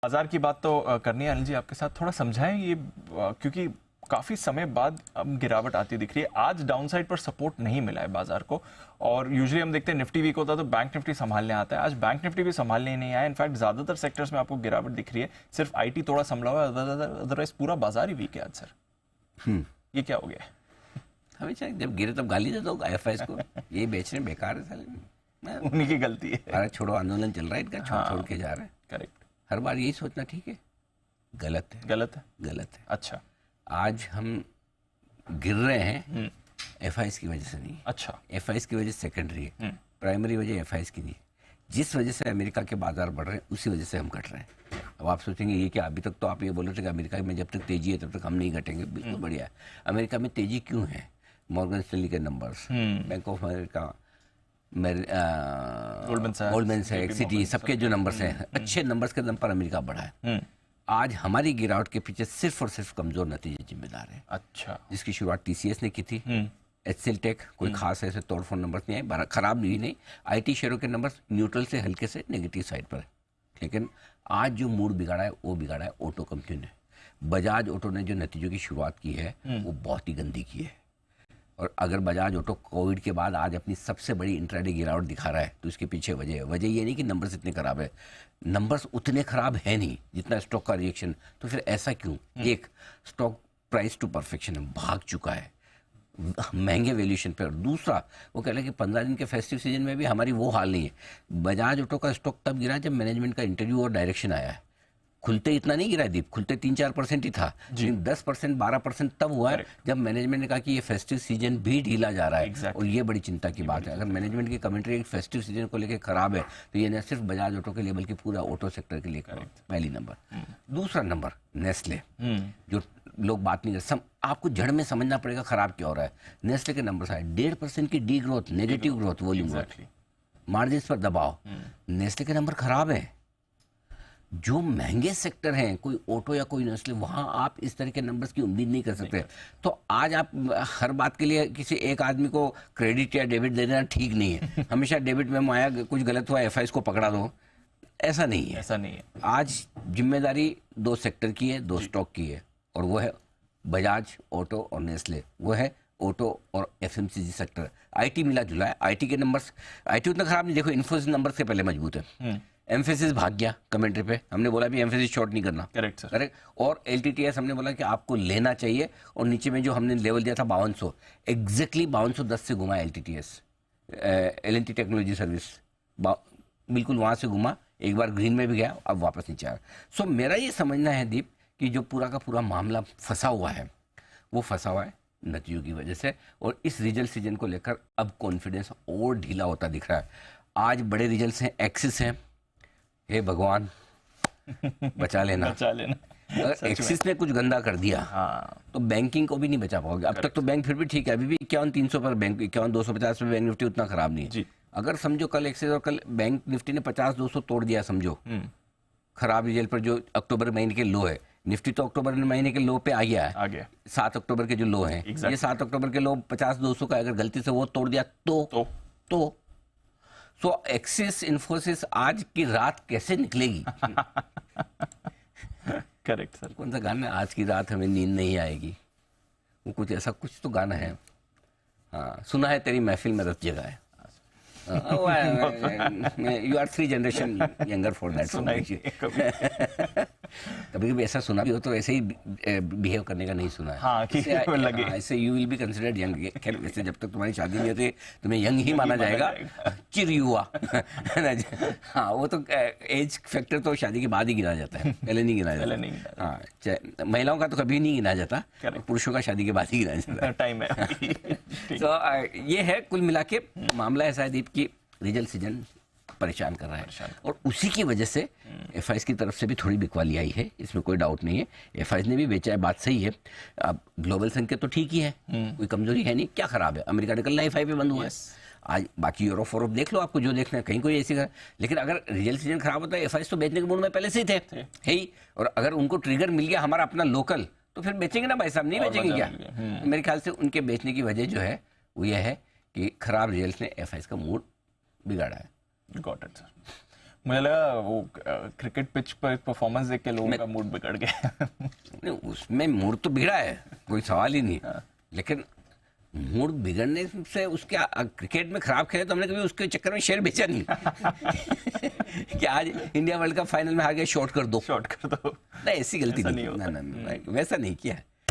बाजार की बात तो करनी है अनिल जी आपके साथ, थोड़ा समझाएं ये क्योंकि काफी समय बाद अब गिरावट आती दिख रही है। आज डाउनसाइड पर सपोर्ट नहीं मिला है बाजार को, और यूजुअली हम देखते हैं निफ्टी वीक होता है तो बैंक निफ्टी संभालने आता है। आज बैंक निफ्टी भी संभालने नहीं आया। इनफैक्ट ज्यादातर सेक्टर्स में आपको गिरावट दिख रही है, सिर्फ आईटी थोड़ा संभला हुआ है, अदरवाइज पूरा बाजार ही वीक है आज सर। ये क्या हो गया? हमेशा जब गिरे तब गाली दे दो एफआईएस को, ये बेचने बेकार है साले, उन्हीं की गलती है। भारत छोड़ो आंदोलन चल रहा है इनका, छोड़ के जा रहे हैं। करेक्ट। हर बार यही सोचना ठीक है, गलत है, गलत है, गलत है। अच्छा, आज हम गिर रहे हैं एफआईएस की वजह से नहीं। अच्छा, एफआईएस की वजह सेकेंडरी है, प्राइमरी वजह एफआईएस की नहीं। जिस वजह से अमेरिका के बाजार बढ़ रहे हैं उसी वजह से हम घट रहे हैं। अब आप सोचेंगे ये क्या, अभी तक तो आप ये बोल रहे थे कि अमेरिका में जब तक तेजी है तब तक हम नहीं घटेंगे। बिल्कुल बढ़िया है। अमेरिका में तेजी क्यों है? मॉर्गन स्टैनली के numbers, bank of America, Goldman सैक्स, सिटी, सबके जो नंबर्स हैं, अच्छे नंबर्स के दम पर अमेरिका बढ़ा है। आज हमारी गिरावट के पीछे सिर्फ और सिर्फ कमजोर नतीजे जिम्मेदार हैं। अच्छा, जिसकी शुरुआत टीसीएस ने की थी, एचसीएल टेक कोई खास ऐसे तोड़फोड़ नंबर्स नहीं आए, खराब नहीं। आईटी शेयरों के नंबर्स न्यूट्रल से हल्के से नेगेटिव साइड पर है। लेकिन आज जो मूड बिगाड़ा है वो बिगाड़ा है ऑटो कंपनी ने। बजाज ऑटो ने जो नतीजों की शुरुआत की है वो बहुत ही गंदी की है। और अगर बजाज ऑटो कोविड के बाद आज अपनी सबसे बड़ी इंट्राडे गिरावट दिखा रहा है तो इसके पीछे वजह है। वजह ये नहीं कि नंबर्स इतने खराब है, नंबर्स उतने खराब है नहीं जितना स्टॉक का रिएक्शन। तो फिर ऐसा क्यों? एक, स्टॉक प्राइस टू परफेक्शन है, भाग चुका है महंगे वैल्यूएशन पे। और दूसरा, वो कह रहे हैं कि 15 दिन के फेस्टिव सीजन में भी हमारी वो हाल नहीं है। बजाज ऑटो का स्टॉक तब गिरा जब मैनेजमेंट का इंटरव्यू और डायरेक्शन आया है। खुलते इतना नहीं गिरा है दीप, खुलते 3-4% ही था, लेकिन 10% 12% तब हुआ है जब मैनेजमेंट ने कहा कि ये फेस्टिव सीजन भी ढीला जा रहा है। और ये बड़ी चिंता की बात है। अगर मैनेजमेंट की कमेंट्री फेस्टिव सीजन को लेकर खराब है तो ये न सिर्फ बजाज ऑटो के लिए बल्कि पूरा ऑटो सेक्टर के लिए खराब। पहली नंबर। दूसरा नंबर, नेस्ले, जो लोग बात नहीं करते, आपको जड़ में समझना पड़ेगा खराब क्या हो रहा है। नेस्ले के नंबर आए 1.5% की D growth, negative growth, volume growth, margin पर दबाव। नेस्ले के नंबर खराब है। जो महंगे सेक्टर हैं, कोई ऑटो या कोई नेस्ले, वहां आप इस तरह के नंबर्स की उम्मीद नहीं कर सकते। तो आज आप हर बात के लिए किसी एक आदमी को क्रेडिट या डेबिट देना ठीक नहीं है। हमेशा डेबिट में आया, कुछ गलत हुआ एफआईएस को पकड़ा दो, ऐसा नहीं है। ऐसा नहीं है। आज जिम्मेदारी 2 सेक्टर की है, 2 स्टॉक की है, और वो है बजाज ऑटो और नेस्ले। वो है ऑटो और एफएमसीजी सेक्टर। आईटी मिला जुला है। आईटी के नंबर्स, आईटी उतना खराब नहीं, देखो इन्फोसिस नंबर से पहले मजबूत है। एम्फेसिस भाग गया कमेंट्री पे, हमने बोला भी एम्फेसिस शॉर्ट नहीं करना। Correct sir, correct. और एलटीटीएस हमने बोला कि आपको लेना चाहिए, और नीचे में जो हमने लेवल दिया था 5200, एग्जैक्टली 5210 से घुमा एलटीटीएस, एलएनटी टेक्नोलॉजी सर्विस, बिल्कुल वहाँ से घुमा, एक बार ग्रीन में भी गया, अब वापस नीचे आया। सो मेरा ये समझना है दीप कि जो पूरा का पूरा मामला फंसा हुआ है वो फंसा हुआ है नतीजों की वजह से। और इस रिजल्ट सीजन को लेकर अब कॉन्फिडेंस और ढीला होता दिख रहा है। आज बड़े रिजल्ट हैं, एक्सिस हैं, हे भगवान बचा लेना, बचा लेना। अगर एक्सिस ने कुछ गंदा कर दिया तो बैंकिंग को भी नहीं बचा पाओगे। अब तक तो बैंक फिर भी ठीक है, अभी भी 51-300 पर बैंक, 51-250 पर बैंक निफ्टी उतना खराब नहीं है। अगर समझो कल एक्सिस और कल बैंक निफ्टी ने 50-200 तोड़ दिया, समझो खराब रिजल्ट पर, जो अक्टूबर महीने के लो है, निफ्टी तो अक्टूबर महीने के लो पे आ गया है, 7 अक्टूबर के जो लो हैं, ये 7 अक्टूबर के लो 50-200 का अगर गलती से वो तोड़ दिया तो सो एक्सिस इन्फोसिस आज की रात कैसे निकलेगी? Correct sir. कौन सा गाना है, आज की रात हमें नींद नहीं आएगी, वो कुछ ऐसा कुछ तो गाना है। हाँ, सुना है तेरी महफिल में रत जगह है। You are 3 generation younger for that. कभी कभी ऐसा सुना भी हो तो ऐसे ही बिहेव करने का नहीं सुना है। हाँ, कि लगे ऐसे you will be considered young. खैर वैसे जब तक तुम्हारी शादी नहीं होती तुम्हें यंग ही माना जाएगा, चिर युवा। हाँ, वो तो एज फैक्टर तो शादी के बाद ही गिना जाता है, पहले नहीं गिना जाता। हाँ, महिलाओं का तो कभी नहीं गिना जाता, पुरुषों का शादी के बाद ही गिना जाता है। टाइम है। तो ये है कुल मिला के मामला ऐसा है दीप की रिजल्ट सीजन परेशान कर रहा है, और उसी की वजह से एफआईएस की तरफ से भी थोड़ी बिकवाली आई है, इसमें कोई डाउट नहीं है। एफआईएस ने भी बेचा है, बात सही है। अब ग्लोबल संकेत तो ठीक ही है, कोई कमजोरी है नहीं। क्या खराब है? अमेरिका निकल रहा है, हाई पे बंद हुआ है आज। बाकी यूरोप फॉरोप देख लो, आपको जो देखना है, कहीं कोई ऐसी। लेकिन अगर रिजल्ट सीजन खराब होता है, एफआईएस तो बेचने के मूड में पहले से ही थे, है ही। और अगर उनको ट्रिगर मिल गया हमारा अपना लोकल, तो फिर बेचेंगे ना भाई साहब, नहीं बेचेंगे क्या? मेरे ख्याल से उनके बेचने की वजह जो है वो ये है कि खराब रिजल्ट ने एफआईएस का मूड बिगाड़ा है। Got it sir. मुझे लगा वो क्रिकेट पिच पर परफॉर्मेंस देख के लोगों का मूड बिगड़ गया। नहीं, उसमें मूड तो बिगड़ा है, कोई सवाल ही नहीं, लेकिन मूड बिगड़ने से उसके क्रिकेट में खराब खेले तो हमने कभी उसके चक्कर में शेयर बेचा नहीं कि आज इंडिया वर्ल्ड कप फाइनल में आ गया शॉर्ट कर दो, शॉर्ट कर दो। नहीं, ऐसी गलती ऐसा नहीं, नहीं होता। ना, वैसा नहीं किया।